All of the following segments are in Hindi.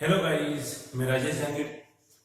हेलो गाइस, मैं राजेश जहांगीर।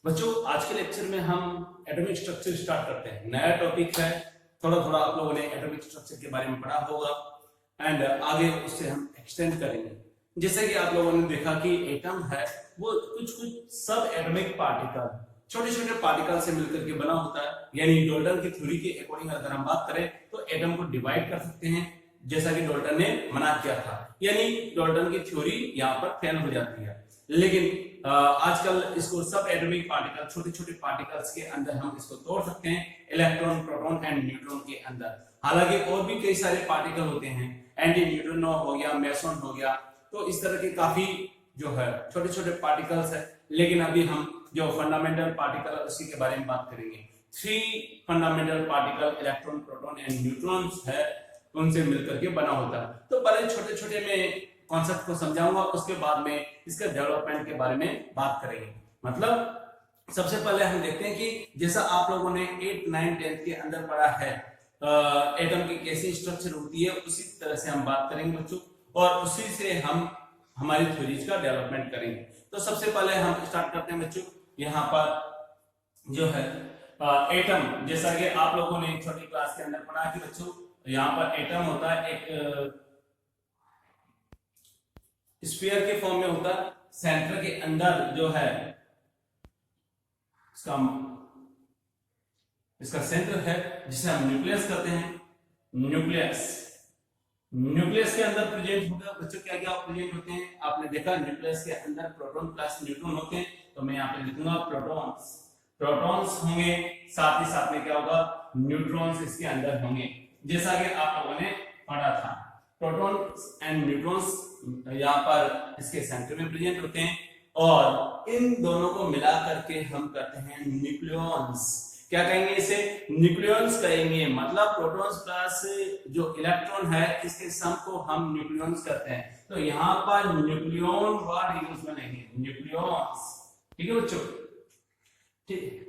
बच्चों, आज के लेक्चर में हम एटॉमिक स्ट्रक्चर स्टार्ट करते हैं। नया टॉपिक है, थोड़ा थोड़ा आप लोगों ने एटॉमिक स्ट्रक्चर के बारे में पढ़ा होगा एंड आगे उससे हम एक्सटेंड करेंगे। जैसे कि आप लोगों ने देखा कि एटम है वो कुछ कुछ सब एटॉमिक पार्टिकल, छोटे छोटे पार्टिकल से मिलकर के बना होता है। यानी डाल्टन की थ्योरी के अकॉर्डिंग अगर हम बात करें तो एटम को डिवाइड कर सकते हैं, जैसा कि डाल्टन ने मना किया था। यानी डाल्टन की थ्योरी यहाँ पर फेल हो जाती है। लेकिन आजकल इसको सब एटॉमिक पार्टिकल, छोटे छोटे पार्टिकल्स के अंदर हम इसको तोड़ सकते हैं, इलेक्ट्रॉन, प्रोटॉन एंड न्यूट्रॉन के अंदर। हालांकि और भी कई सारे पार्टिकल होते हैं, एंटी न्यूट्रिनो हो गया, मेसॉन हो गया, तो इस तरह के काफी जो है छोटे छोटे पार्टिकल्स है। लेकिन अभी हम जो फंडामेंटल पार्टिकल उसी के बारे में बात करेंगे। 3 fundamental particle electron, proton and neutrons है, उनसे मिलकर के बना होता है। तो पहले छोटे छोटे में कॉन्सेप्ट को समझाऊंगा, उसके बाद में इसके डेवलपमेंट के बारे में बात करेंगे। मतलब सबसे पहले हम देखते हैं कि जैसा आप लोगों ने 8, 9, 10 के अंदर पढ़ा है एटम की कैसी स्ट्रक्चर होती है, उसी तरह से हम बात करेंगे बच्चों, और उसी से हम हमारी थ्योरीज का डेवलपमेंट करेंगे। तो सबसे पहले हम स्टार्ट करते हैं बच्चों। यहाँ पर जो है एटम, जैसा कि आप लोगों ने छोटी क्लास के अंदर पढ़ा कि बच्चों यहाँ पर एटम होता है एक स्फीयर के फॉर्म में होता है। सेंटर के अंदर जो है इसका सेंटर है, जिसे हम न्यूक्लियस कहते हैं। न्यूक्लियस के अंदर प्रेजेंट होगा बच्चों, क्या क्या प्रेजेंट होते हैं आपने देखा। न्यूक्लियस के अंदर प्रोटॉन प्लस न्यूट्रॉन होते हैं, तो मैं यहाँ पे लिखूंगा प्रोटॉन्स होंगे, साथ ही साथ में क्या होगा, न्यूट्रॉन्स इसके अंदर होंगे, जैसा कि आप लोगों ने पढ़ा था। प्रोटॉन्स एंड न्यूट्रॉन्स यहाँ पर इसके सेंटर में प्रेजेंट होते हैं, और इन दोनों को मिला करके हम करते हैं न्यूक्लियॉन्स। क्या कहेंगे इसे? न्यूक्लियॉन्स कहेंगे। मतलब प्रोटॉन्स प्लस जो इलेक्ट्रॉन है इसके सम को हम न्यूक्लियॉन्स कहते हैं। तो यहाँ पर न्यूक्लियॉन वर्ड यूज बनेंगे, न्यूक्लियॉन्स। ठीक है बच्चों, ठीक।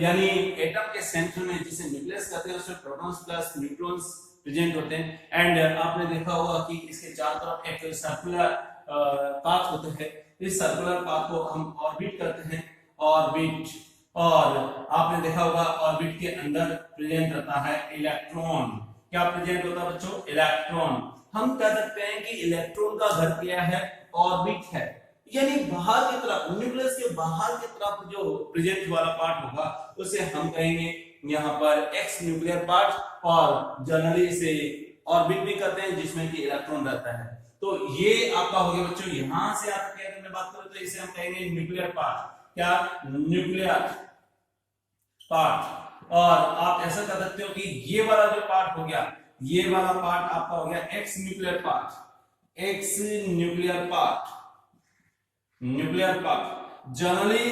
यानी एटम के सेंटर में जिसे न्यूक्लियस कहते हैं उसमें प्रोटॉन्स प्लस न्यूट्रॉन्स प्रेजेंट होते हैं। एंड आपने देखा होगा कि इसके चारों तरफ एक सर्कुलर पाथ होता है। इस सर्कुलर पाथ को हम ऑर्बिट कहते हैं, ऑर्बिट। और आपने देखा होगा ऑर्बिट के अंदर प्रेजेंट रहता है इलेक्ट्रॉन। क्या प्रेजेंट होता है बच्चों? इलेक्ट्रॉन। हम कह सकते हैं कि इलेक्ट्रॉन का घर क्या है? ऑर्बिट है। यानी बाहर की तरफ, न्यूक्लियस के बाहर की तरफ जो प्रेजेंट वाला पार्ट होगा उसे हम कहेंगे यहाँ पर एक्स न्यूक्लियर पार्ट, और जनरली इसे ऑर्बिट भी कहते हैं, जिसमें कि इलेक्ट्रॉन रहता है। तो ये आपका हो गया बच्चों। यहां से आप क्या करने बात करें तो इसे हम कहेंगे न्यूक्लियर पार्ट। क्या? Nuclear part. और आप ऐसा कर सकते हो कि ये वाला जो पार्ट हो गया, ये वाला पार्ट आपका हो गया x nuclear part. X nuclear part, nuclear part. Generally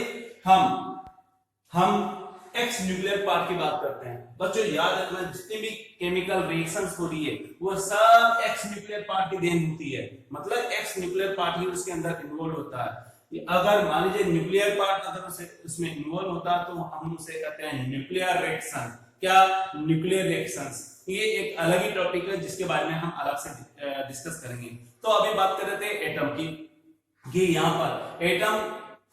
हम एक्स न्यूक्लियर पार्ट की बात करते हैं। बच्चों याद रखना, जितनी भी केमिकल रिएक्शंस हो रही है वो सब एक्स न्यूक्लियर पार्ट की देन होती है। मतलब एक्स न्यूक्लियर पार्ट ही उसके अंदर इन्वॉल्व होता है। अगर मान लीजिए न्यूक्लियर पार्ट अगर उसमें इन्वॉल्व होता है तो हम उसे कहते हैं न्यूक्लियर रिएक्शन। क्या? Nuclear reactions. ये एक अलग ही टॉपिक है जिसके बारे में हम अलग से डिस्कस करेंगे। तो अभी बात कर रहे थे एटम की, कि यहाँ पर एटम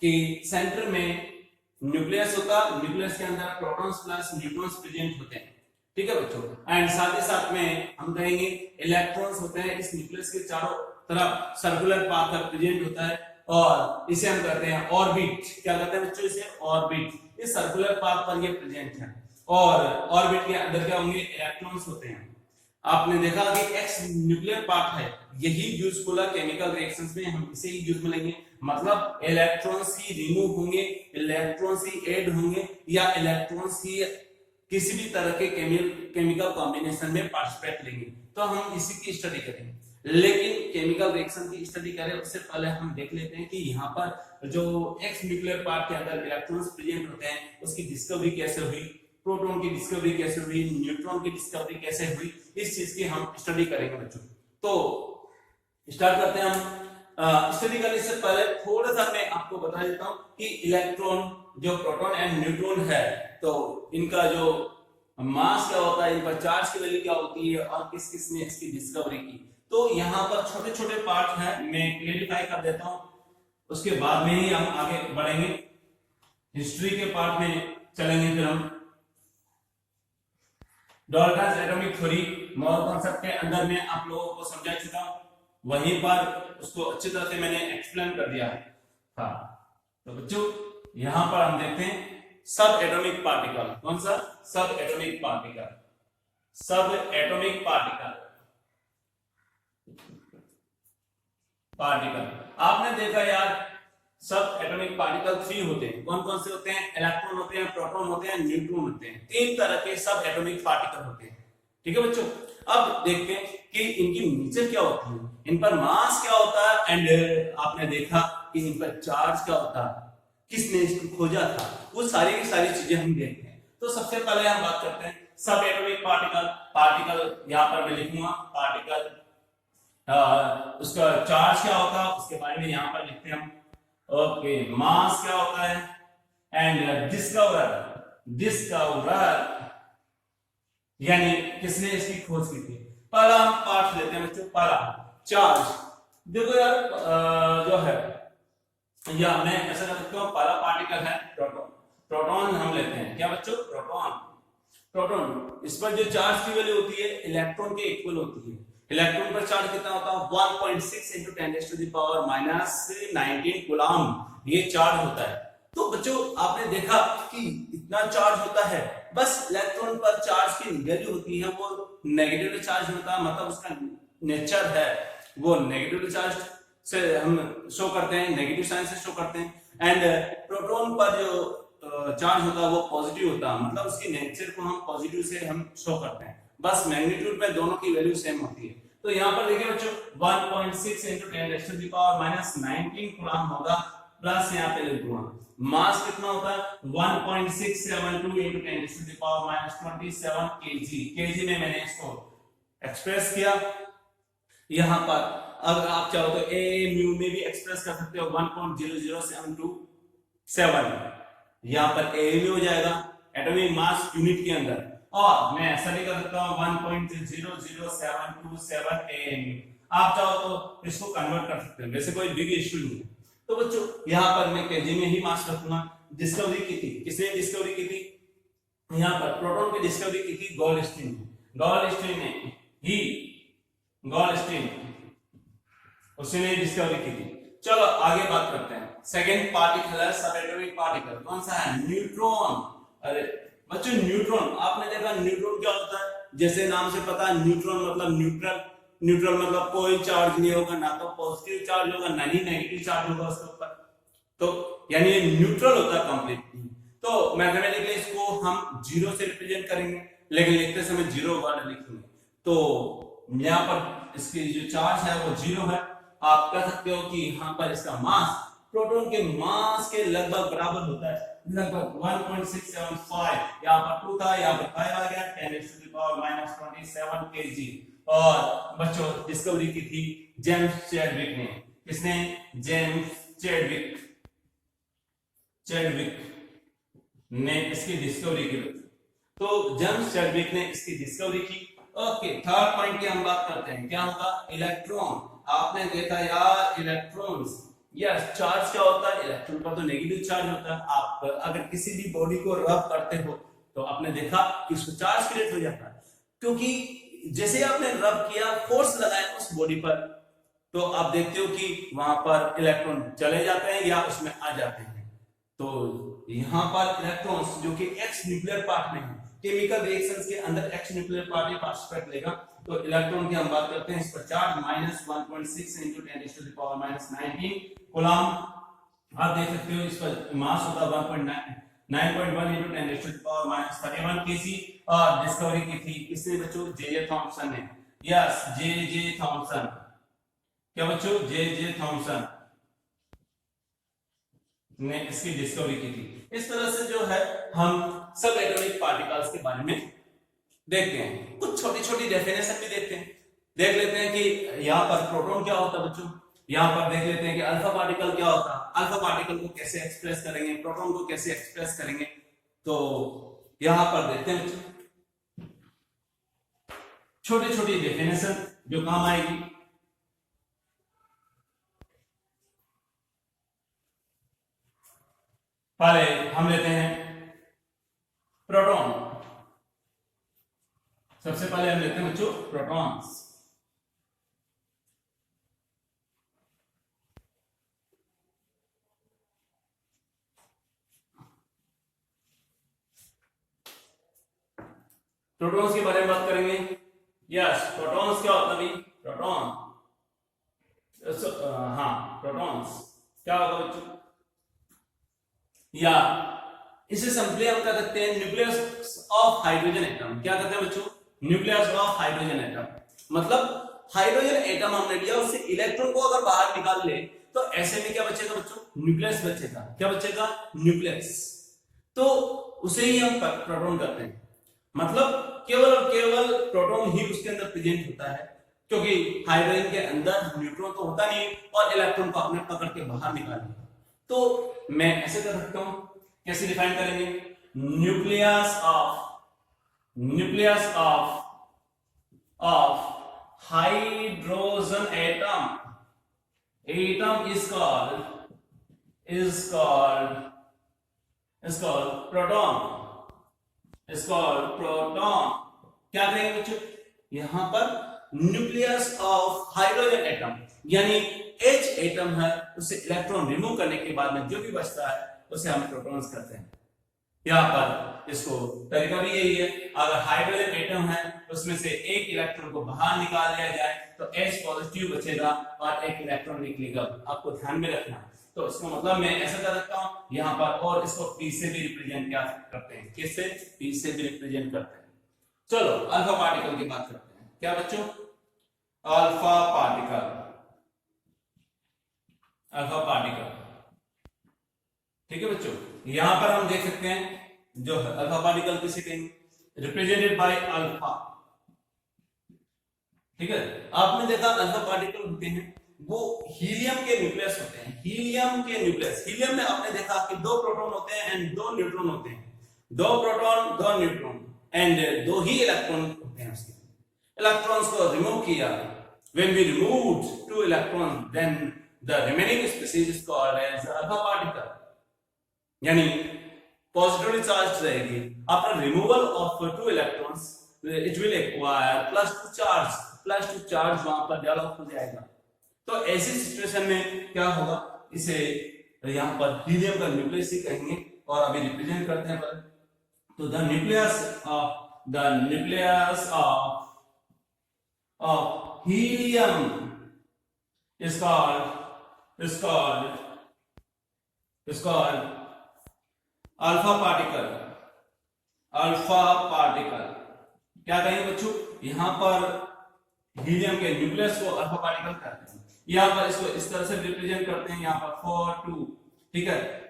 के सेंटर में न्यूक्लियस होता है। न्यूक्लियस के अंदर प्रोटॉन्स प्लस न्यूट्रॉन्स प्रेजेंट होते हैं। ठीक है बच्चों, एंड साथ ही साथ में हम कहेंगे इलेक्ट्रॉन्स होते हैं। इस न्यूक्लियस के चारों तरफ सर्कुलर पाथ पर प्रेजेंट होता है, और इसे हम कहते हैं ऑर्बिट। क्या कहते हैं बच्चों? इसे ऑर्बिट। इस सर्कुलर पाथ पर ये प्रेजेंट है, और ऑर्बिट के अंदर क्या होंगे? इलेक्ट्रॉन्स होते हैं। आपने देखा कि एक्स न्यूक्लियर पार्ट है, यही यूजफुल है केमिकल रिएक्शंस में, हम इसे ही यूज में लेंगे। मतलब इलेक्ट्रॉन्स ही रिमूव होंगे, इलेक्ट्रॉन्स ही ऐड होंगे, या इलेक्ट्रॉन्स ही किसी भी तरह के केमिकल कॉम्बिनेशन में पार्टिसिपेट लेंगे, तो हम इसी की स्टडी करेंगे। लेकिन केमिकल रिएक्शन की स्टडी करें उससे पहले हम देख लेते हैं कि यहाँ पर जो एक्स न्यूक्लियर पार्ट के अंदर इलेक्ट्रॉन्स प्रेजेंट होते हैं उसकी डिस्कवरी कैसे हुई, प्रोटॉन की डिस्कवरी कैसे हुई, न्यूट्रॉन की डिस्कवरी कैसे हुई, इस चीज की हम स्टडी करेंगे बच्चों। तो स्टार्ट करते हैं हम। स्टडी करने से पहले थोड़ा सा मैं आपको बता देता हूं कि इलेक्ट्रॉन, जो प्रोटॉन एंड न्यूट्रॉन है, तो इनका जो मास क्या होता है, इन पर चार्ज की वैल्यू क्या होती है, और किस किस ने इसकी डिस्कवरी की। तो यहाँ पर छोटे छोटे पार्ट हैं, मैं क्लियरिफाई कर देता हूँ। उसके बाद में ही हम आगे बढ़ेंगे, हिस्ट्री के पार्ट में चलेंगे। फिर हम Dalton's atomic theory model concept के अंदर में आप लोगों को समझा चुका हूं, वहीं पर उसको अच्छी तरह से मैंने एक्सप्लेन कर दिया है। हाँ, तो बच्चों यहां पर हम देखते हैं सब एटॉमिक पार्टिकल। कौन सा? सब एटॉमिक पार्टिकल। सब एटॉमिक पार्टिकल आपने देखा यार, सब एटॉमिक पार्टिकल 3 होते हैं। कौन कौन से होते हैं? इलेक्ट्रॉन होते हैं, प्रोटॉन होते हैं, न्यूट्रॉन होते हैं। 3 तरह के सब एटॉमिक पार्टिकल होते हैं। ठीक है बच्चों, अब देखते हैं कि इनकी नेचर क्या होती है, इन पर मास क्या होता है, एंड आपने देखा कि इन पर चार्ज क्या होता है, किसने इसको खोजा था, वो सारी की सारी चीजें हम देखते हैं। तो सबसे पहले हम बात करते हैं सब एटॉमिक पार्टिकल यहां पर मैं लिखूंगा पार्टिकल, उसका चार्ज क्या होता है उसके बारे में यहां पर लिखते हैं हम। ओके, मास क्या होता है, एंड डिस्कवरर यानी किसने इसकी खोज की थी। पहला हम पार्ट लेते हैं बच्चों, पहला चार्ज। देखो यार जो है, या मैं ऐसा कर सकता हूं, पहला पार्टिकल है प्रोटॉन। प्रोटॉन हम लेते हैं, क्या बच्चों? प्रोटॉन। इस पर जो चार्ज की वैल्यू होती है इलेक्ट्रॉन के इक्वल होती है। इलेक्ट्रॉन पर चार्ज कितना होता है? 1.6 × 10⁻⁻19 कूलम ये चार्ज होता है। तो बच्चों आपने देखा कि इतना चार्ज होता है, बस इलेक्ट्रॉन पर चार्ज की वैल्यू होती है वो नेगेटिव चार्ज होता है, मतलब उसका नेचर है वो नेगेटिव चार्ज से हम शो करते हैं, नेगेटिव साइन से शो करते हैं। एंड प्रोटॉन पर जो चार्ज होता है वो पॉजिटिव होता है, मतलब उसकी नेचर को हम पॉजिटिव से हम शो करते हैं। बस मैग्नीट्यूड में दोनों की वैल्यू सेम होती है। तो यहाँ पर देखिए बच्चों 1.6 × 10⁻⁻19 कूलम होगा, प्लस यहाँ पे लिख दूंगा मास कितना होता है 1.672 × 10⁻27 kg में मैंने इसको एक्सप्रेस किया। यहाँ पर अगर आप चाहो तो ए म्यू में भी एक्सप्रेस कर सकते हो 1.00727, यहाँ पर ए म्यू हो जाएगा एटॉमिक मास यूनिट के अंदर, और मैं ऐसा भी कर सकता हूँ 1.00727 AMU। आप चाहो तो इसको कन्वर्ट कर सकते हैं, वैसे कोई बिग इश्यू नहीं है। तो बच्चों यहाँ पर मैं केजी में ही मास रखूंगा। डिस्कवरी की थी, किसने डिस्कवरी की थी? यहाँ पर प्रोटॉन की डिस्कवरी की थी गोल्डस्टीन उसने डिस्कवरी की थी। चलो आगे बात करते हैं। सेकंड पार्टिकल है सब एटॉमिक पार्टिकल, कौन सा है? न्यूट्रॉन। अरे बच्चों न्यूट्रॉन आपने देखा, न्यूट्रॉन क्या होता है? जैसे नाम से पता है न्यूट्रॉन मतलब न्यूट्रल मतलब कोई चार्ज नहीं होगा, ना तो पॉजिटिव चार्ज होगा ना ही नेगेटिव चार्ज होगा उसके ऊपर, तो यानी ये न्यूट्रल होता है कंप्लीटली। तो मैथमेटिकली इसको हम 0 से रिप्रेजेंट करेंगे, लेकिन लिखते समय 0 वर्ड लिखेंगे। तो यहाँ पर इसकी जो चार्ज है वो 0 है। आप कह सकते हो कि यहाँ पर इसका मास प्रोटॉन के मास के लगभग बराबर होता है, लगभग 1.675। यहाँ पर 2 था, यहाँ पर 5 आ गया, 10⁻⁻27 kg। और बच्चों डिस्कवरी की थी जेम्स चैडविक ने। किसने? जेम्स चैडविक ने इसकी डिस्कवरी की। तो जेम्स चैडविक ने इसकी डिस्कवरी की। ओके, थर्ड पॉइंट की हम बात करते हैं, क्या होगा? इलेक्ट्रॉन। आपने देखा यार इलेक्ट्रॉन्स, यस चार्ज क्या होता है? इलेक्ट्रॉन पर तो नेगेटिव चार्ज होता है। आप अगर किसी भी बॉडी को रब करते हो तो आपने देखा कि उसको चार्ज क्रिएट हो जाता है, क्योंकि जैसे आपने रब किया, फोर्स लगाया उस बॉडी पर, तो आप देखते हो कि वहां पर इलेक्ट्रॉन चले जाते हैं या उसमें आ जाते हैं। तो यहाँ पर इलेक्ट्रॉन्स जो कि एक्स न्यूक्लियर पार्ट में है, केमिकल रिएक्शंस के अंदर एक्स न्यूक्लियर पार्ट ही पार्टिसिपेट लेगा। तो इलेक्ट्रॉन की हम बात करते हैं, इस पर चार्ज -1.6 × 10⁻⁻19 कूलम। आप देख सकते हो इस पर मास होता है 9.1 × 10⁻31 kg। और डिस्कवरी की थी किसने बच्चों? जे थॉमसन ने। Yes J Thomson. क्या बच्चों? जे थॉमसन ने इसकी डिस्कवरी की थी। इस तरह से जो है हम सब एटॉमिक पार्टिकल्स के बारे में देखते हैं। कुछ छोटी छोटी डेफिनेशन भी देखते हैं, देख लेते हैं कि यहाँ पर प्रोटॉन क्या होता है बच्चों। यहाँ पर देख लेते हैं कि अल्फा पार्टिकल क्या होता है, अल्फा पार्टिकल को कैसे एक्सप्रेस करेंगे, प्रोटॉन को कैसे एक्सप्रेस करेंगे। तो यहाँ पर देखते हैं बच्चों छोटी छोटी डेफिनेशन जो काम आएगी। पहले हम लेते हैं प्रोटॉन। सबसे पहले हम लेते हैं बच्चों प्रोटॉन्स। प्रोटॉन्स के बारे में बात करेंगे। यस, प्रोटॉन्स क्या होता है? प्रोटॉन, हाँ प्रोटॉन्स क्या होगा बच्चों? या इसे सिंपली हम क्या कहते हैं? Nucleus of hydrogen atom. क्या कहते हैं बच्चों? Nucleus of hydrogen atom. मतलब हाइड्रोजन एटम हमने लिया, उससे इलेक्ट्रॉन को अगर बाहर निकाल ले तो ऐसे में क्या बचेगा बच्चों? न्यूक्लियस बचेगा। क्या बचेगा? न्यूक्लियस। तो उसे ही हम प्रोटॉन कहते हैं। मतलब केवल और केवल प्रोटॉन ही उसके अंदर प्रेजेंट होता है, क्योंकि हाइड्रोजन के अंदर न्यूट्रॉन तो होता नहीं और इलेक्ट्रॉन को अपने पकड़ के बाहर निकाल लिया। तो मैं ऐसे कर सकता हूं, कैसे डिफाइन करेंगे? Nucleus of hydrogen atom is called proton. क्या करेंगे बच्चों? यहां पर न्यूक्लियस ऑफ हाइड्रोजन एटम यानी H एटम है, उससे इलेक्ट्रॉन रिमूव करने के बाद में जो भी बचता है उसे हम प्रोटॉन्स कहते हैं। यहाँ पर इसको तरीका भी यही है, अगर हाइड्रोजन एटम है उसमें से एक इलेक्ट्रॉन को बाहर निकाल दिया जाए तो H पॉजिटिव बचेगा और एक इलेक्ट्रॉन निकलेगा। आपको ध्यान में रखना। तो इसका मतलब मैं ऐसा कर सकता हूं यहाँ पर, और इसको P से भी रिप्रेजेंट क्या करते हैं? किससे? P से भी रिप्रेजेंट करते हैं। चलो अल्फा पार्टिकल की बात करते हैं। क्या बच्चों? Alpha particle. ठीक है बच्चों, यहां पर हम देख सकते हैं जो अल्फा पार्टिकल किसे कहेंगे? Represented by alpha. ठीक है, आपने देखा अल्फा पार्टिकल होते हैं वो हीलियम के न्यूक्लियस होते हैं। हीलियम में आपने देखा कि 2 प्रोटॉन होते हैं एंड 2 न्यूट्रॉन होते हैं। 2 proton 2 neutron and 2 he electron होते हैं। उसके इलेक्ट्रॉन्स को रिमूव किया, when we removed 2 electrons then the remaining species is called as alpha particle, यानी पॉजिटिवली चार्ज रहेगी। After removal of 2 electrons it will acquire +2 charge वहां पर डेवलप हो जाएगा। तो ऐसी सिचुएशन में क्या होगा? इसे यहां पर हीलियम का न्यूक्लियस ही कहेंगे और अभी रिप्रेजेंट करते हैं। तो the nucleus of helium is called alpha particle. क्या कहेंगे बच्चों? यहां पर हीलियम के न्यूक्लियस को अल्फा पार्टिकल कहते हैं। यहां पर इसको इस तरह से रिप्रेजेंट करते हैं, यहां पर 4 2। ठीक है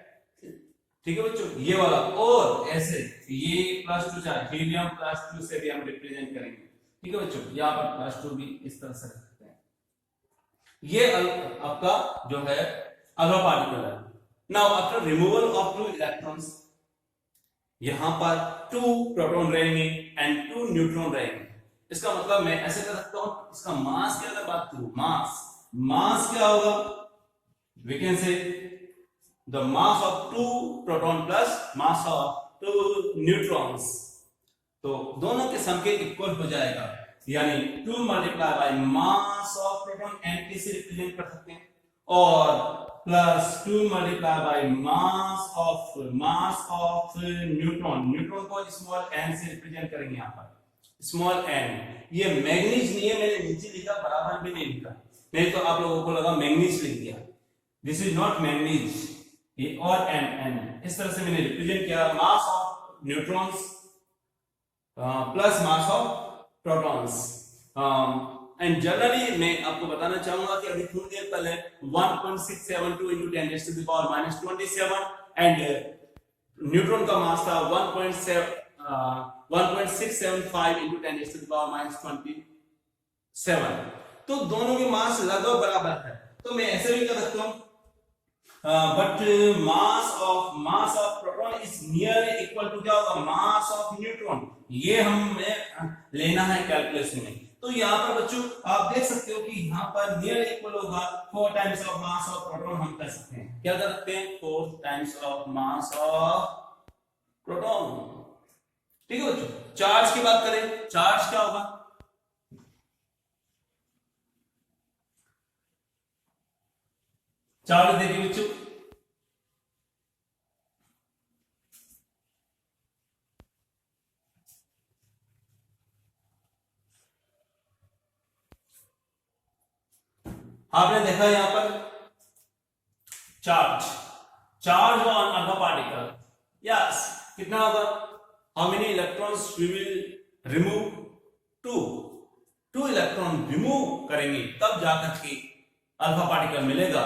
बच्चों, ये वाला और ऐसे ये +2 चार्ज हीलियम +2 से भी हम रिप्रेजेंट करेंगे। ठीक है बच्चों, यहां पर +2 भी इस तरह से रखते हैं। ये आपका जो है अल्फा पार्टिकल है। Now after removal of 2 electrons यहां पर 2 प्रोटॉन रहेंगे एंड 2 न्यूट्रॉन रहेंगे। इसका मतलब मैं ऐसे कर सकता हूं, इसका मास की अगर बात करूं, मास क्या होगा? We can say the mass of 2 proton plus mass of 2 neutrons. तो दोनों के सम के इक्वल हो जाएगा, यानी 2 multiply by mass of proton and से रिप्रेजेंट कर सकते हैं, और plus 2 multiply by mass of neutron को स्मॉल n से रिप्रेजेंट करेंगे। यहाँ पर स्मॉल n, ये मैग्नीज नहीं है, मैंने नीचे लिखा, बराबर भी नहीं लिखा, नहीं तो आप लोगों को लगा मैग्नीज लिख दिया। दिस इज नॉट मैग्नीज, ये और n इस तरह से मैंने रिप्रेजेंट किया। Mass of neutrons plus mass of protons. And generally मैं आपको बताना चाहूंगा कि अभी थोड़ी देर पहले 1.672 into 10⁻⁻27 एंड न्यूट्रॉन का मास था 1.675 into 10⁻⁻27। तो दोनों के मास लगभग बराबर है। तो मैं ऐसे भी कर सकता हूं, but mass of proton is nearly equal to क्या होगा? Mass of neutron. ये हमें लेना है कैलकुलेशन में। तो तो यहाँ पर बच्चों आप देख सकते हो कि यहाँ पर नियर इक्वल होगा 4 times of mass of proton. हम कर सकते हैं, क्या कर सकते हैं, 4 times of mass of proton. ठीक है बच्चों। चार्ज की बात करें, चार्ज क्या होगा, चार्ज देखिए बच्चों, आपने देखा यहां पर charge, charge on alpha particle, yes, कितना होगा, how many electrons we will remove, 2 electron remove करेंगे तब जाकर के अल्फा पार्टिकल मिलेगा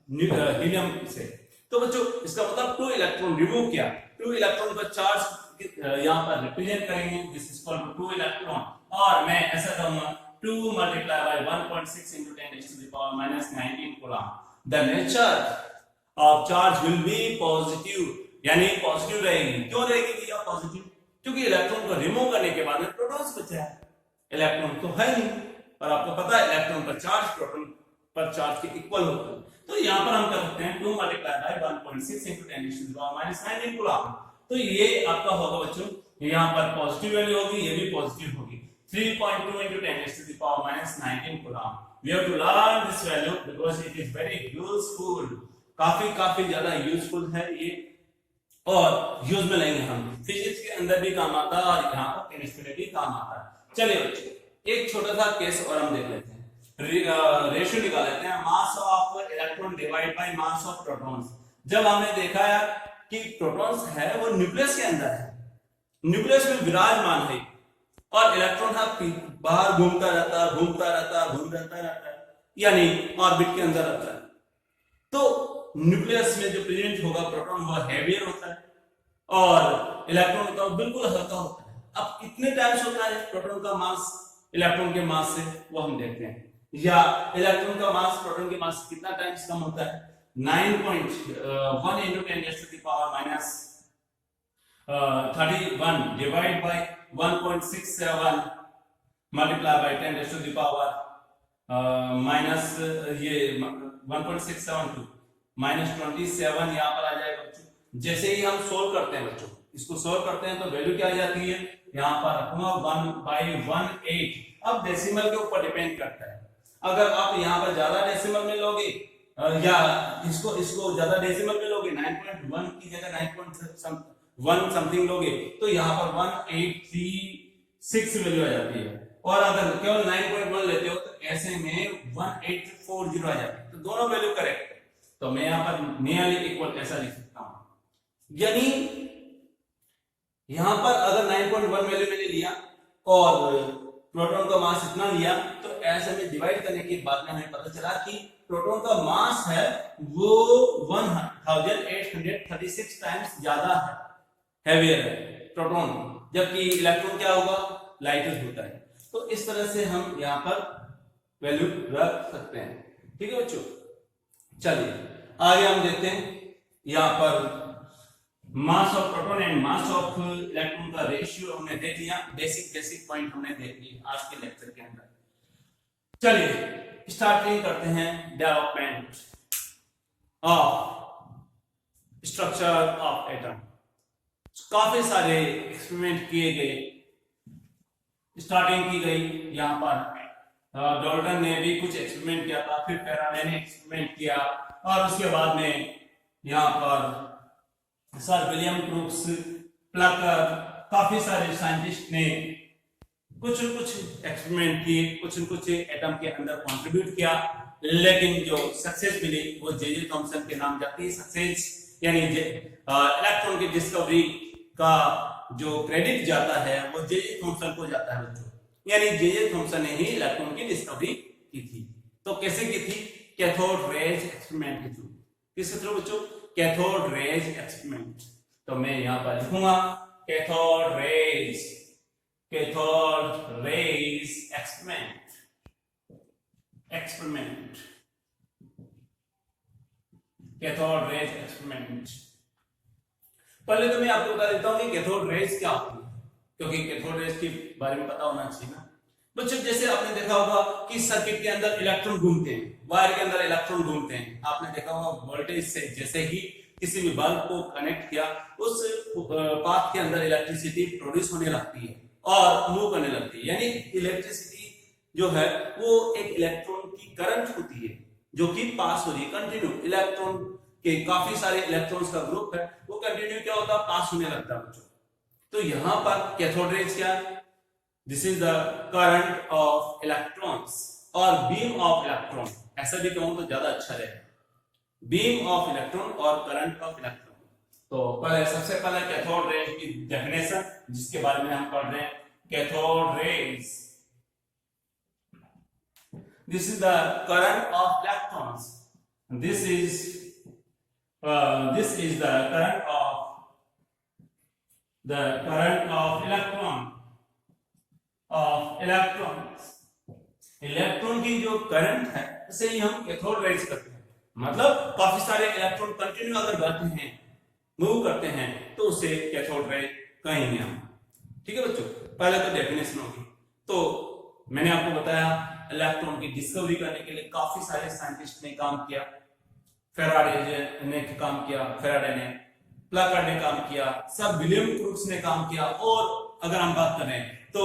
हीलियम से। तो बच्चों इसका मतलब 2 इलेक्ट्रॉन रिमूव किया, 2 इलेक्ट्रॉन का चार्ज यहां पर रिप्रेजेंट करेंगे, दिस इज कॉल्ड 2 इलेक्ट्रॉन। और मैं ऐसा कहूंगा 2 multiplied by 1.6 into 10 raised to the power minus 19 coulomb. The nature of charge will be positive, यानी पॉजिटिव रहेगी। क्यों रहेगी भैया पॉजिटिव, क्योंकि इलेक्ट्रॉन को रिमूव करने के बाद में प्रोटॉन्स बचा है, इलेक्ट्रॉन तो है नहीं। और आपको पता है इलेक्ट्रॉन पर चार्ज प्रोटॉन पर चार्ज के इक्वल होता है। तो यहाँ पर हम कर सकते हैं 2 multiplied by 1.6 into 10 raised to the power minus 19 coulomb। तो ये आपका होगा बच्चों, यहाँ पर पॉजिटिव वैल्यू होगी, ये भी पॉजिटिव होगी, 3.2 into 10 raised to the power minus 19 coulomb। We have to learn this value because it is very useful, काफी ज्यादा यूजफुल है ये, और यूज में लेंगे हम, फिजिक्स के अंदर भी काम आता है और यहाँ पर केमिस्ट्री में भी काम आता है। चलिए बच्चों एक छोटा सा केस और हम देख लेते हैं, रेशियो निकाल लेते हैं, mass of electron divide by mass of protons. जब हमने देखा है कि प्रोटॉन्स है वो न्यूक्लियस के अंदर है, न्यूक्लियस में विराजमान है, और इलेक्ट्रॉन बाहर घूमता रहता है, यानी ऑर्बिट के अंदर रहता है। तो न्यूक्लियस में जो प्रेजेंट होगा प्रोटॉन वो हैवियर होता है और इलेक्ट्रॉन का बिल्कुल हल्का होता है। अब कितने टाइम्स होता है प्रोटॉन का मास इलेक्ट्रॉन के मास से, वो हम देखते हैं, या इलेक्ट्रॉन का मास प्रोटॉन के मास से कितना टाइम्स कम होता है, 9.1 into 10 raised to the power minus 31 divided by 1.67 multiply by 10 raised to the power minus ये 1.672 minus 27 यहाँ पर आ जाएगा बच्चों। जैसे ही हम सोल्व करते हैं बच्चों, इसको सोल्व करते हैं तो वैल्यू क्या आ जाती है, यहाँ पर रखूंगा 1/18। अब डेसिमल के ऊपर डिपेंड करता है, अगर आप यहाँ पर ज्यादा डेसिमल में लोगे या इसको ज्यादा डेसिमल में लोगे, 9.1 की जगह 9.1 समथिंग लोगे, तो यहाँ पर 1836 वैल्यू आ जाती है। और अगर केवल 9.1 लेते हो तो ऐसे में 1840 आ जाती है। तो दोनों वैल्यू करेक्ट है, तो मैं यहाँ पर नियरली इक्वल ऐसा लिख सकता हूं। यानी यहां पर अगर 9.1 वैल्यू मैंने लिया और प्रोटॉन का मास इतना लिया, तो ऐसे में डिवाइड करने के बाद में हमें पता चला कि प्रोटॉन का मास है वो 1836 टाइम्स ज्यादा है, हैवियर है प्रोटॉन, जबकि इलेक्ट्रॉन क्या होगा, लाइटर होता है। तो इस तरह से हम यहाँ पर वैल्यू रख सकते हैं। ठीक है बच्चों, चलिए आगे हम देखते हैं, यहाँ पर मास of proton and mass of electron का रेशियो हमने देख लिया, बेसिक पॉइंट हमने देख लिया आज के लेक्चर के अंदर। चलिए स्टार्टिंग करते हैं development of structure of atom. काफी सारे एक्सपेरिमेंट किए गए, स्टार्टिंग की गई यहाँ पर डॉल्टन ने भी कुछ एक्सपेरिमेंट किया था, फिर फेराडे ने एक्सपेरिमेंट किया, और उसके बाद में यहाँ पर सर विलियम क्रूक्स, प्लकर, काफी सारे साइंटिस्ट ने कुछ एक्सपेरिमेंट किए, कुछ एटम के अंदर कंट्रीब्यूट किया, लेकिन जो सक्सेस मिली वो जे थॉमसन के नाम जाती है सक्सेस, यानी इलेक्ट्रॉन की डिस्कवरी का जो क्रेडिट जाता है वो जे थॉमसन को जाता है बच्चों, यानी जे थॉमसन ने ही इलेक्ट्रॉन की डिस्कवरी की थी। तो कैसे की थी, कैथोड रेज एक्सपेरिमेंट के थ्रू। किसके थ्रू बच्चों, कैथोड रेज एक्सपेरिमेंट। तो मैं यहाँ पर लिखूंगा cathode rays experiment, cathode rays experiment. पहले तो मैं आपको बता देता हूं कि कैथोड रेज क्या होती है, क्योंकि कैथोड रेज के बारे में पता होना चाहिए ना। बच्चों जैसे आपने देखा होगा कि सर्किट के अंदर इलेक्ट्रॉन घूमते हैं, वायर के अंदर इलेक्ट्रॉन घूमते हैं। आपने देखा होगा वोल्टेज से जैसे ही किसी भी बल्ब को कनेक्ट किया, उस पाथ के अंदर इलेक्ट्रिसिटी प्रोड्यूस होने लगती है और मूव करने लगती है। यानी इलेक्ट्रिसिटी जो है वो एक इलेक्ट्रॉन की करंट होती है जो कि पास हो रही है कंटिन्यू। इलेक्ट्रॉन के काफी सारे इलेक्ट्रॉन्स का ग्रुप है, वो कंटिन्यू क्या होता है, पास होने लगता है बच्चों। तो यहां पर कैथोड रेज क्या है, this is the current of electrons और बीम ऑफ इलेक्ट्रॉन, ऐसा भी कहूं तो ज्यादा अच्छा रहेगा, बीम ऑफ इलेक्ट्रॉन और करंट ऑफ इलेक्ट्रॉन। तो पहले सबसे पहले कैथोड रेज की डेफिनेशन जिसके बारे में हम पढ़ रहे हैं, cathode rays, this is the current of electrons, this is the current of electrons, electron की जो करंट है उसे ही हम कैथोड रेज करते हैं। मतलब काफी सारे इलेक्ट्रॉन कंटिन्यू अगर बढ़ते हैं, मूव करते हैं, तो उसे कैथोड रेज कहेंगे हम। ठीक है बच्चों, पहले तो डेफिनेशन होगी। तो मैंने आपको बताया इलेक्ट्रॉन की डिस्कवरी करने के लिए काफी सारे साइंटिस्ट ने काम किया। फेराडे ने काम किया, फेराडे ने, प्लाकार्ड ने काम किया, सर विलियम क्रूक्स ने काम किया, और अगर हम बात करें तो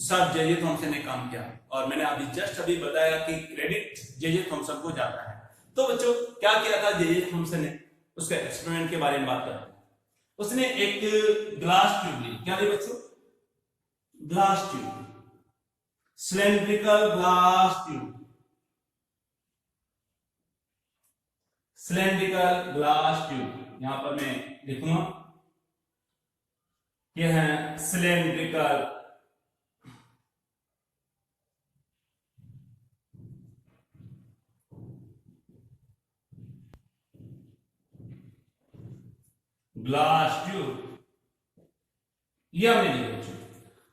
सर जे.जे. थॉमसन ने काम किया। और मैंने अभी बताया कि क्रेडिट जे.जे. थॉमसन को जाता है। तो बच्चों क्या किया था जे.जे. थॉमसन ने, उसके एक्सपेरिमेंट के बारे में बात करते हैं। उसने एक ग्लास ट्यूब ली, क्या ली बच्चों, glass tube, cylindrical glass tube, cylindrical glass tube, यहां पर मैं लिखूंगा, यह है सिलेंड्रिकल ग्लास ट्यूब, यह हमने लिखा बच्चों।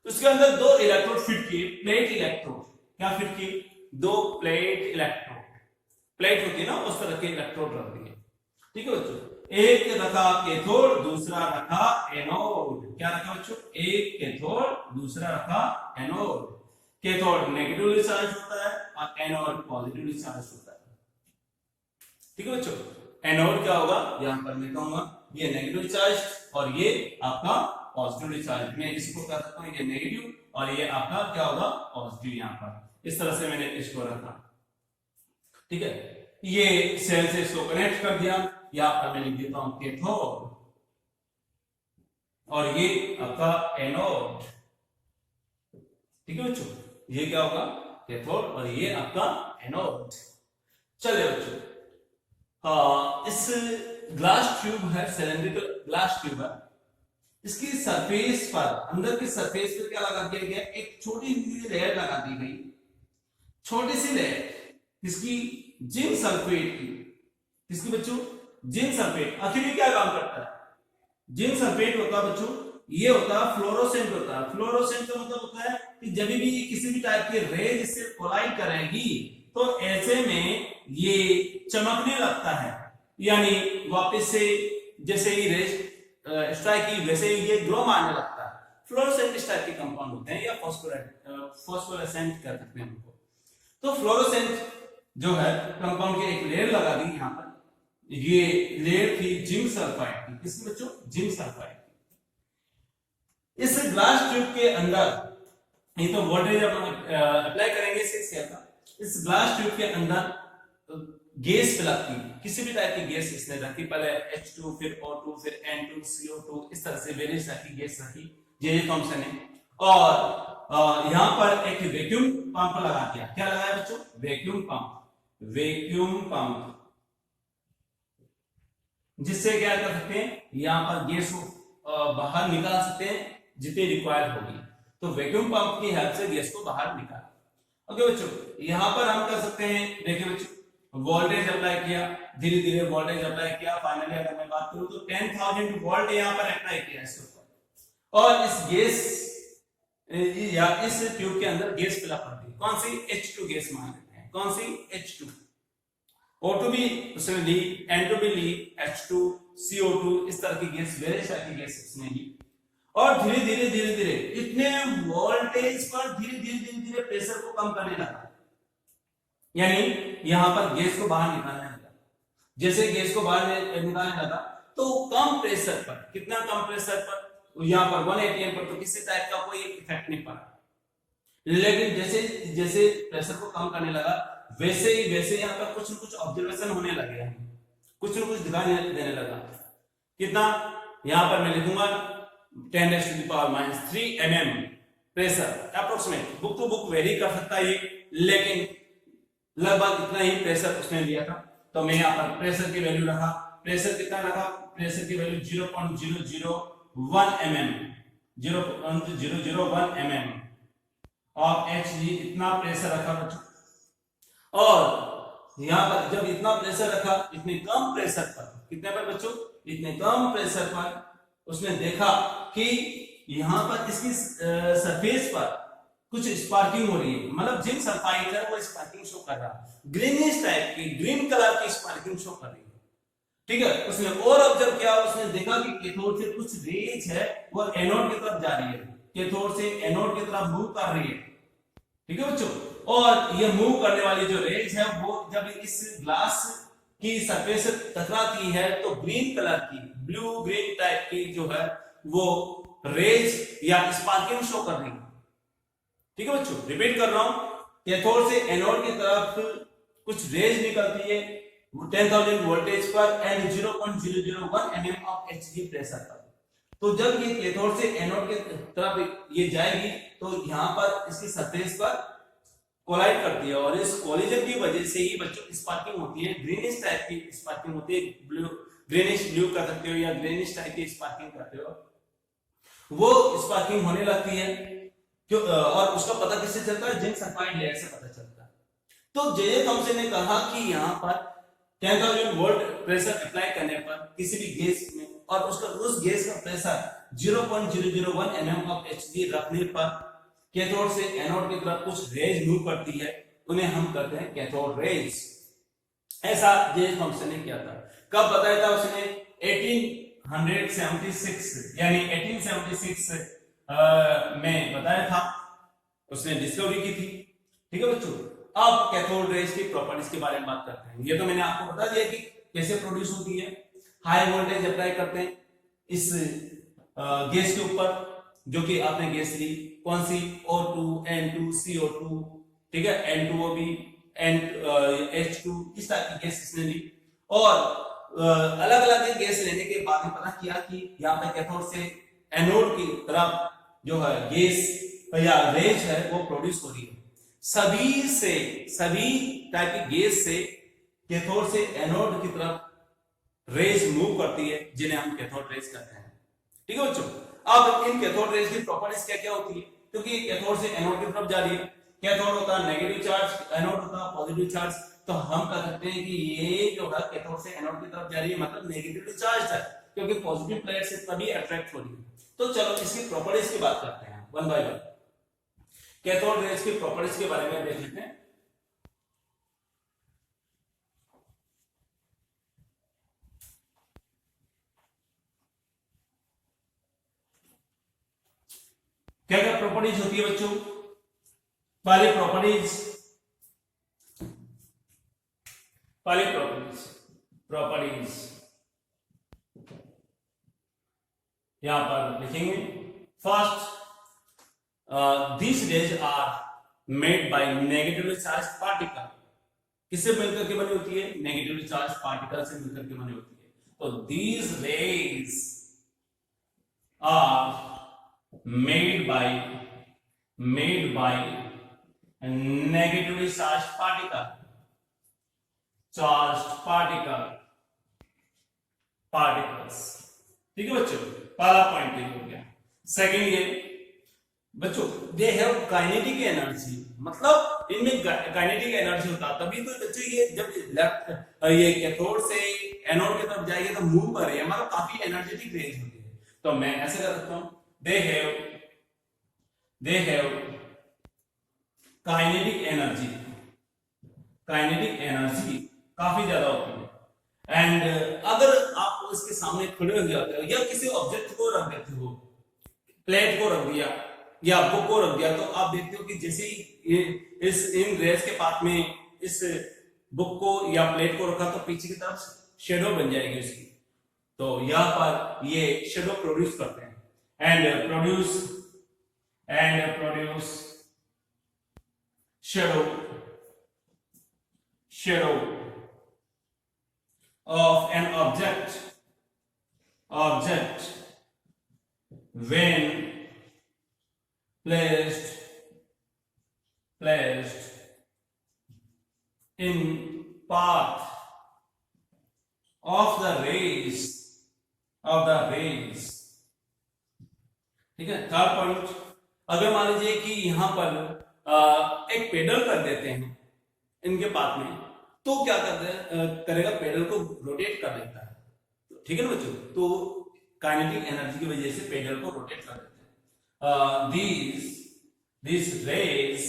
उसके अंदर दो इलेक्ट्रोड फिट किए, प्लेट इलेक्ट्रोड, क्या फिट किए, दो प्लेट इलेक्ट्रोड, प्लेट होती है ना उस तरह के इलेक्ट्रोड रख दिए। ठीक है बच्चों, एक रखा कैथोड, दूसरा रखा एनोड। क्या रखा बच्चों, एक कैथोड, दूसरा रखा एनोड। कैथोड नेगेटिवली चार्ज होता है और एनोड पॉजिटिवली चार्ज होता है। ठीक है बच्चों, एनोड क्या होगा, यहां पर मैं कहूंगा ये नेगेटिव चार्ज और ये आपका पॉजिटिवली चार्ज। मैं इसको कह सकता हूं ये नेगेटिव और ये आपका क्या होगा, पॉजिटिव। यहां पर इस तरह से मैंने इसको रखा। ठीक है, ये सेल से इसको कनेक्ट कर दिया, यहां पर मैं लिख देता हूं कैथोड और ये आपका एनोड। ठीक है बच्चों, ये क्या होगा, कैथोड और ये आपका एनोड। चलिए बच्चों, इस ग्लास ट्यूब है, सिलेंड्रिकल ग्लास ट्यूब है, इसकी सरफेस पर, अंदर की सरफेस पर क्या लगा दिया गया, एक छोटी सी लेयर लगा दी गई, छोटी सी लेयर इसकी जिंक सल्फेट की। किसकी बच्चों, जिंक सल्फेट। आखिर ये क्या काम करता है, जिंक सल्फेट होता है बच्चों, ये होता है फ्लोरोसेंट होता है। फ्लोरोसेंट का मतलब होता है कि जब भी किसी भी टाइप की रेज इससे कोलाइड करेगी तो ऐसे में ये चमकने लगता है, यानी वापस से जैसे ही रेज स्ट्राइक की वैसे ही ये ग्लो मारने लगता है। फ्लोरोसेंट इस टाइप के कंपाउंड होते हैं या फॉस्फोरेसेंट कर सकते हैं उनको। तो फ्लोरोसेंट जो है कंपाउंड की एक लेयर लगा दी यहां पर, ये लेयर थी जिंक सल्फाइड की। किसकी बच्चों, जिंक सल्फाइड। इस ग्लास ट्यूब के अंदर ये तो वोल्टेज अप्लाई करेंगे 6 एम्प का। इस ग्लास ट्यूब के अंदर गैस रखी, किसी भी टाइप की गैस इसने रखी, पहले H2 फिर O2 फिर N2 CO2, इस तरह से वेरियस टाइप की गैस रखी जे.जे. थॉमसन ने। और यहां पर एक वैक्यूम पंप लगा दिया। क्या लगाया बच्चों, वैक्यूम पंप, वैक्यूम पंप, जिससे क्या कर सकते हैं, यहां पर गैस को बाहर निकाल सकते हैं जितनी रिक्वायर्ड होगी। तो वैक्यूम पंप की हेल्प से गैस को बाहर निकाल। ओके बच्चों, यहां पर हम कर सकते हैं, देखिए बच्चों, वोल्टेज अप्लाई किया, धीरे धीरे वोल्टेज अप्लाई किया, फाइनली अगर मैं बात करूं तो 10,000 वोल्ट यहां पर अप्लाई किया इसके ऊपर, और इस गैस या इस ट्यूब के अंदर गैस फिल अप कर दी। कौन सी, H2 गैस मान लेते हैं, कौन सी, H2। O2 भी उसने ली, N2 भी ली, H2 CO2, इस तरह की गैस, वेरियस टाइप की गैस उसने ली। और धीरे धीरे इतने वोल्टेज पर धीरे धीरे प्रेशर को कम करने लगा, यानी यहां पर गैस को बाहर निकालने लगा। जैसे गैस को बाहर निकालने लगा तो कम प्रेशर पर, कितना कम प्रेशर पर, यहाँ पर 1 atm पर तो किसी टाइप का कोई इफेक्ट नहीं पड़ा। लेकिन जैसे जैसे प्रेशर को कम करने लगा वैसे ही यहाँ पर कुछ न कुछ ऑब्जर्वेशन होने लगे, कुछ न कुछ दिखाई देने लगा। कितना, यहाँ पर मैं लिखूंगा 10⁻³ mm pressure approximate, book to book vary कर सकता है ये, लेकिन लगभग इतना ही प्रेशर उसने लिया था। तो मैं यहाँ पर प्रेशर की वैल्यू रखा, प्रेशर कितना रखा, प्रेशर की वैल्यू 0.001 mm, 0.001 mm और Hg इतना प्रेशर रखा बच्चों। और यहाँ पर जब इतना प्रेशर रखा, इतने कम प्रेशर पर, कितने पर बच्चों, इतने कम प्रेशर पर उसने देखा कि यहाँ पर इसकी सरफेस पर कुछ स्पार्किंग हो रही है, मतलब जिंक सल्फाइड है वो स्पार्किंग शो कर रहा है, ग्रीनिश टाइप की, ग्रीन कलर की स्पार्किंग शो कर रही है। ठीक है, उसने और ऑब्जर्व किया, उसने देखा कि कैथोड से कुछ रेज है वो एनोड की तरफ जा रही है, कैथोड से एनोड की तरफ मूव कर रही है। ठीक है बच्चों, और ये मूव करने वाली जो रेज है वो जब इस ग्लास की सरफेस से टकराती है तो ग्रीन कलर की, ब्लू ग्रीन टाइप की जो है वो रेज या स्पार्किंग शो कर रही है। ठीक है बच्चों, रिपीट कर रहा हूं, कैथोड से एनोड की तरफ कुछ रेज निकलती है 10,000 वोल्टेज पर and 0.001 mm of Hg pressure पर। तो जब ये कैथोड से एनोड की तरफ ये जाएगी तो यहाँ पर इसकी सरफेस पर कोलाइड करती है और इस कोलिजन की वजह से ही बच्चों स्पार्किंग होती है, ग्रीनिश टाइप की स्पार्किंग होती है, ब्लू ग्रीनिश ब्लू कर सकते हो या ग्रीनिश टाइप की स्पार्किंग करते हो, वो स्पार्किंग होने लगती है। क्यों, और उसका पता किससे चलता है, जिंक सल्फाइड लेयर से पता चलता है। तो जे थॉमसन ने कहा कि यहाँ पर 10,000 वोल्ट प्रेशर अप्लाई करने पर किसी भी गैस में और उस गैस का प्रेशर 0.001 mm ऑफ Hg रखने पर कैथोड से एनोड की तरफ कुछ रेज मूव करती है, उन्हें हम कहते हैं कैथोड रेज। ऐसा जे थॉमसन ने किया था। कब बताया था उसने, 1876 यानी 1876 में बताया था, उसने डिस्कवरी की थी। ठीक है बच्चों, अब कैथोड रेज की प्रॉपर्टीज के बारे में बात करते हैं। ये तो मैंने आपको बता दिया कि कैसे प्रोड्यूस होती है। हाई वोल्टेज अप्लाई करते हैं इस गैस के ऊपर, जो कि आपने गैस ली कौन सी, O2, N2, CO2, ठीक है, N2O भी, H2, इस टाइप की गैस इसने ली। और अलग अलग गैस लेने के बाद में पता किया कि यहाँ पे कैथोड से एनोड की तरफ जो है गैस या रेज है वो प्रोड्यूस हो रही है। सभी टाइप की गैस से कैथोड से एनोड की तरफ रेज मूव करती है, जिन्हें हम कैथोड रेज कहते हैं। ठीक है बच्चों, अब इन कैथोड रेज की प्रॉपर्टीज क्या क्या होती है, क्योंकि कैथोड से एनोड की तरफ जा रही है, कैथोड होता है नेगेटिव चार्ज, एनोड होता है पॉजिटिव चार्ज, तो हम कह सकते हैं कि ये जो है कैथोड से एनोड की तरफ जा रही है मतलब नेगेटिवली चार्ज है, क्योंकि पॉजिटिव प्लेट से तभी अट्रैक्ट हो रही है। तो चलो इसकी प्रॉपर्टीज की बात करते हैं one by one. Cathode rays की प्रॉपर्टीज के बारे में देख लेते हैं। क्या क्या प्रॉपर्टीज होती है बच्चों, पहली प्रॉपर्टीज यहां पर लिखेंगे। First, these rays are made by negatively charged particle। किससे मिलकर के बनी होती है, नेगेटिवली चार्ज पार्टिकल से मिलकर के बनी होती है। तो these rays are made by negatively charged particles। ठीक है बच्चों, पहला पॉइंट ये हो गया। सेकंड ये बच्चों, दे हैव काइनेटिक एनर्जी, मतलब इनमें काइनेटिक एनर्जी होता है, तभी तो बच्चों ये जब लेफ्ट ये कैथोड से एनोड की तरफ जाएगी तो मूव कर रही है, मतलब काफी एनर्जेटिक रेंज होती है। तो मैं ऐसे कर सकता हूं, दे हैव काइनेटिक एनर्जी काफी ज्यादा होती है। एंड अगर आप इसके सामने खड़े हो जाते हो या किसी ऑब्जेक्ट को रख देते हो प्लेट को रख दिया या बुक को रख दिया, तो आप देखते हो कि जैसे ही इन रेज के पाथ में इस बुक को या प्लेट को रखा तो पीछे की तरफ शेडो बन जाएगी उसकी। तो यहां पर ये शेडो प्रोड्यूस करते हैं and produce shadow of an object when placed in path of the rays, ठीक है। थर्ड पॉइंट, अगर मान लीजिए कि यहां पर एक पेडल कर देते हैं इनके पाथ में, तो क्या करेगा, पेडल को रोटेट कर देता है, ठीक है ना बच्चों। तो काइनेटिक एनर्जी की वजह से पेडल को रोटेट कर देते हैं। these rays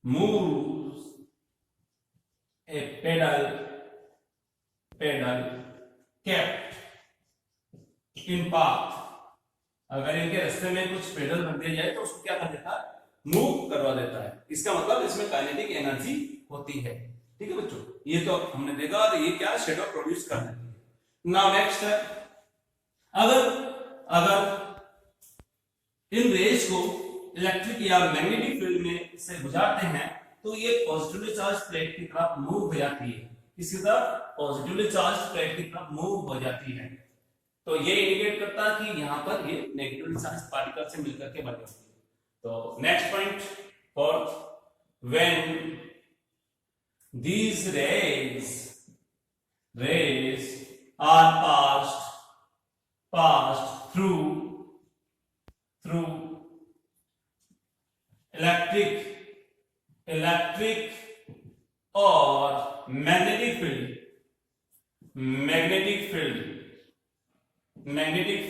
moves a pedal kept in path। अगर इनके रास्ते में कुछ पेडल रख दिया जाए तो उसको क्या कर देता है, मूव करवा देता है। इसका मतलब इसमें काइनेटिक एनर्जी होती है, ठीक है बच्चों। ये तो हमने देखा, और ये क्या शेडो प्रोड्यूस कर देती है। नाउ नेक्स्ट है, अगर इन रेज को इलेक्ट्रिक या मैग्नेटिक फील्ड में से गुजारते हैं तो ये पॉजिटिवली चार्ज प्लेट की तरफ मूव हो जाती है। किसकी तरफ, पॉजिटिवली चार्ज प्लेट की तरफ मूव हो जाती है। तो ये इंडिकेट करता है कि यहाँ पर ये नेगेटिवली चार्ज पार्टिकल से मिलकर के बने होती है। तो next point, fourth, when these rays are passed through electric or magnetic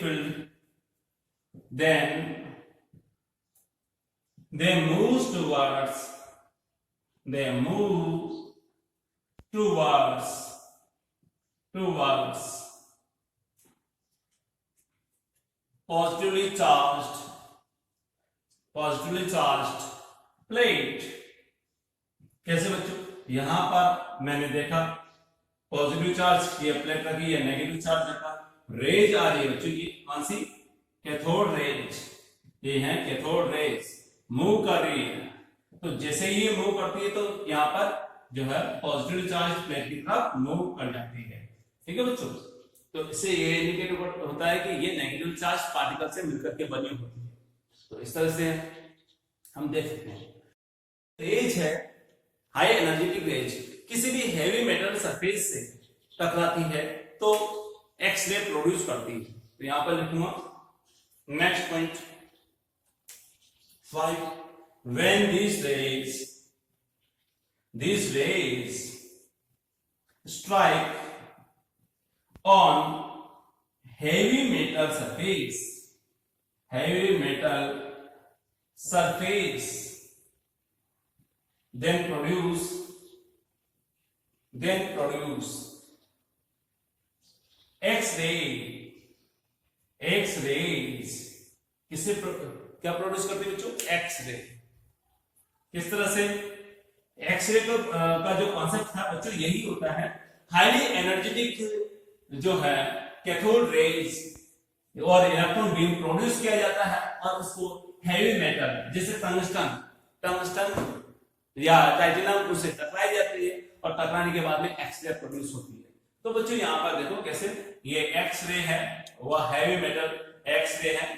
field, then they move towards positively charged plate। कैसे बच्चों, यहां पर मैंने देखा पॉजिटिव चार्ज ये प्लेट रखी है, नेगेटिव चार्ज रखा, रेज आ रही है बच्चों, ये कौन सी, कैथोड रेज, ये है कैथोड रेज, मूव कर रही है। तो जैसे ही ये मूव करती है तो यहाँ पर जो है पॉजिटिव चार्ज प्लेट की तरफ मूव कर जाती है, ठीक है बच्चों। तो इससे ये इंडिकेट होता है कि ये नेगेटिव चार्ज पार्टिकल से मिलकर के बनी होती है। तो इस तरह से हम देख सकते हैं। रेज है हाई एनर्जेटिक रेज, किसी भी हेवी मेटल सरफेस से टकराती है तो एक्स रे प्रोड्यूस करती है। तो यहां पर लिखूंगा next point 5, when these rays strike on heavy metal surface, then produce X-rays। किससे क्या प्रोड्यूस करती है बच्चों, एक्स-रे। किस तरह से, एक्स-रे का जो कॉन्सेप्ट था बच्चों यही होता है, हाईली एनर्जेटिक जो है कैथोड रेज और इलेक्ट्रॉन बीम प्रोड्यूस किया जाता है और उसको हेवी मेटल जैसे टंगस्टन या टाइटेनियम उससे टकराई जाती है और टकराने के बाद में एक्स-रे प्रोड्यूस होती है। तो बच्चों यहाँ पर देखो कैसे, ये एक्स-रे है, वह हैवी मेटल एक्स-रे है,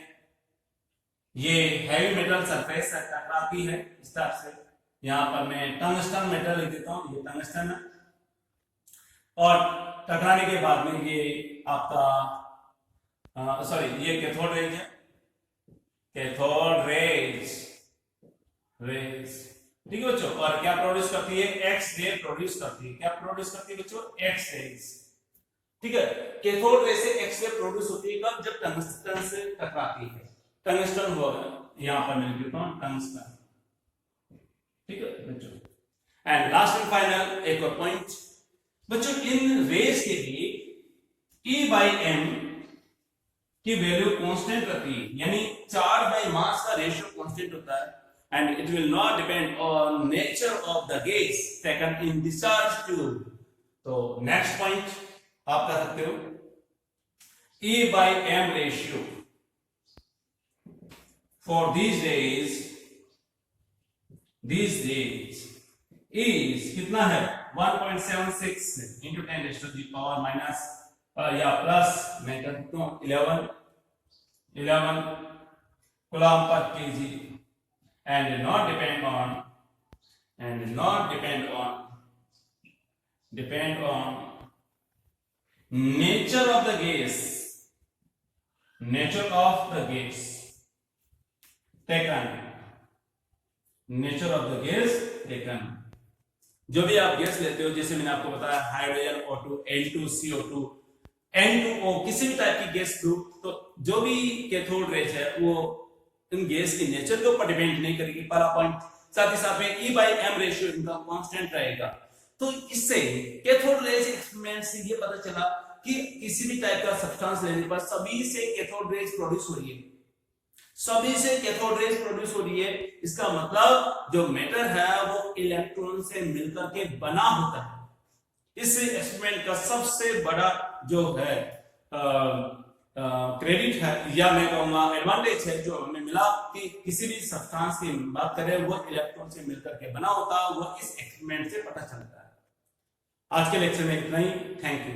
ये हैवी मेटल सरफेस से टकराती है इस तरह से। यहाँ पर मैं टंगस्टन मेटल लिख देता हूँ, ये टंगस्टन है, और टकराने के बाद में ये आपका सॉरी ये कैथोड रेज है, कैथोड रेज, ठीक है बच्चों। और क्या प्रोड्यूस करती है, एक्स-रे प्रोड्यूस करती है। क्या प्रोड्यूस करती है बच्चों, एक्स-रेज, ठीक है। कैथोड रे से एक्स-रे प्रोड्यूस होती है कब, जब टंगस्टन से टकराती है। टंगस्टन हुआ यहां पर मैं लिखता हूं टंगस्टन, ठीक है बच्चों। एंड लास्ट एंड फाइनल एक और पॉइंट बच्चों, इन रेज के लिए E/m की वैल्यू कांस्टेंट रहती है, यानी चार्ज बाय मास का रेशियो कांस्टेंट होता है, and it will not depend on nature of the gas taken in discharge tube. तो नेक्स्ट पॉइंट आप कर सकते हो, E/m ratio for these days is कितना है 1.76 into 10 raised to the power minus या प्लस मैं कर सकता हूँ 11 coulomb per kg and not depend on nature of the gas taken. जो भी आप गैस लेते हो, जैसे मैंने आपको बताया हाइड्रोजन O2, N2CO2, N2O, किसी भी टाइप की गैस लो, तो जो भी कैथोड रेज है वो इन गैस की नेचर के ऊपर डिपेंड नहीं करेगी, पहला पॉइंट। साथ ही साथ में E/m रेशियो इनका कांस्टेंट रहेगा। तो इससे कैथोड रेज एक्सपेरिमेंट से ये पता चला कि किसी भी टाइप का सब्सटेंस लेने पर सभी से कैथोड रेज प्रोड्यूस हो रही है, इसका मतलब जो मैटर है वो इलेक्ट्रॉन से मिलकर के बना होता है। इस एक्सपेरिमेंट का सबसे बड़ा जो है क्रेडिट है, या मैं कहूंगा एडवांटेज है, जो हमें मिला कि किसी भी सब्सटेंस की बात करें वो इलेक्ट्रॉन से मिलकर के बना होता है, वो इस एक्सपेरिमेंट से पता चलता है। आज के लेक्चर में इतना ही। Thank you.